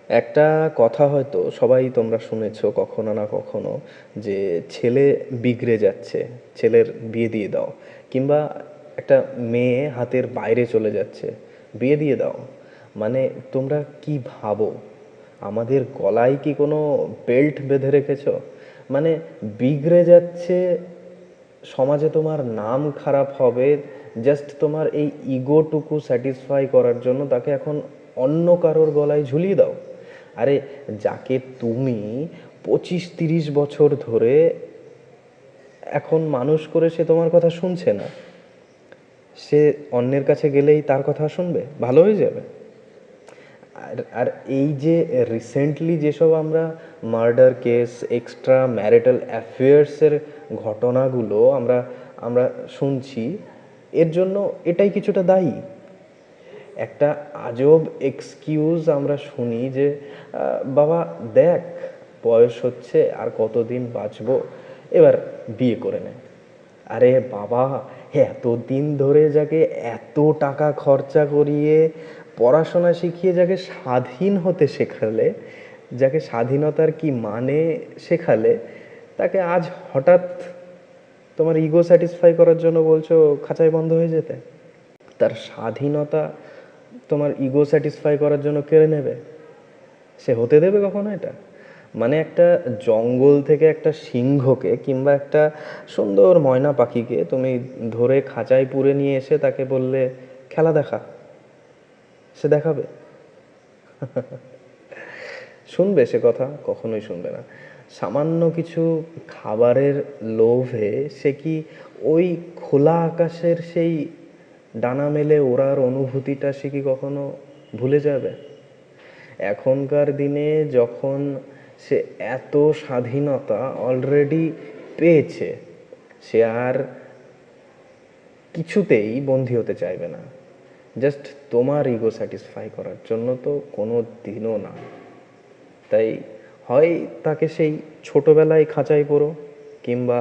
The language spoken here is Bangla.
একটা কথা হয়তো সবাই তোমরা শুনেছো কখনো না কখনো, যে ছেলে বিগড়ে যাচ্ছে, ছেলের বিয়ে দিয়ে দাও, কিংবা একটা মেয়ে হাতের বাইরে চলে যাচ্ছে, বিয়ে দিয়ে দাও। মানে তোমরা কি ভাবো, আমাদের গলায় কি কোনো বেল্ট বেঁধে রেখেছো? মানে বিগড়ে যাচ্ছে, সমাজে তোমার নাম খারাপ হবে, জাস্ট তোমার এই ইগোটুকু স্যাটিসফাই করার জন্য তাকে এখন অন্য কারোর গলায় ঝুলিয়ে দাও। আরে যাকে তুমি 25-30 বছর ধরে এখন মানুষ করে, সে তোমার কথা শুনছে না, সে অন্যের কাছে গেলেই তার কথা শুনবে, ভালো হয়ে যাবে? আর আর এই যে রিসেন্টলি যেসব আমরা মার্ডার কেস, এক্সট্রা ম্যারিটাল অ্যাফেয়ার্সের ঘটনাগুলো আমরা আমরা শুনছি, এর জন্য এটাই কিছুটা দায়ী। একটা আজব এক্সকিউজ আমরা শুনি যে বাবা দেখ, বয়স হচ্ছে, আর কতদিন বাঁচবো, এবার বিয়ে করে নে। আরে বাবা, এতদিন ধরে যাকে এত টাকা খরচা করিয়ে পড়াশোনা শিখিয়ে যাকে স্বাধীন হতে শেখালে, যাকে স্বাধীনতার কি মানে শেখালে, তাকে আজ হঠাৎ তোমার ইগো স্যাটিসফাই করার জন্য বলছো খাঁচায় বন্ধ হয়ে যেতে? তার স্বাধীনতা তোমার ইগো স্যাটিসফাই করার জন্য কেড়ে নেবে? সে হতে দেবে কখনো এটা? মানে একটা জঙ্গল থেকে একটা সিংহকে কিংবা একটা সুন্দর ময়না পাখিকে তুমি ধরে খাঁচায় পুরে নিয়ে এসে তাকে বললে খেলা দেখা, সে দেখাবে? শুনবে সে কথা? কখনোই শুনবে না। সামান্য কিছু খাবারের লোভে সে কি ওই খোলা আকাশের সেই ডানা মেলে ওড়ার অনুভূতিটা সে কি কখনো ভুলে যাবে? এখনকার দিনে যখন সে এত স্বাধীনতা অলরেডি পেয়েছে, সে আর কিছুতেই বন্দী হতে চাইবে না, জাস্ট তোমার ইগো স্যাটিসফাই করার জন্য তো কোনো দিনও না। তাই হয় তাকে সেই ছোটবেলায় খাঁচায় পড়ো, কিংবা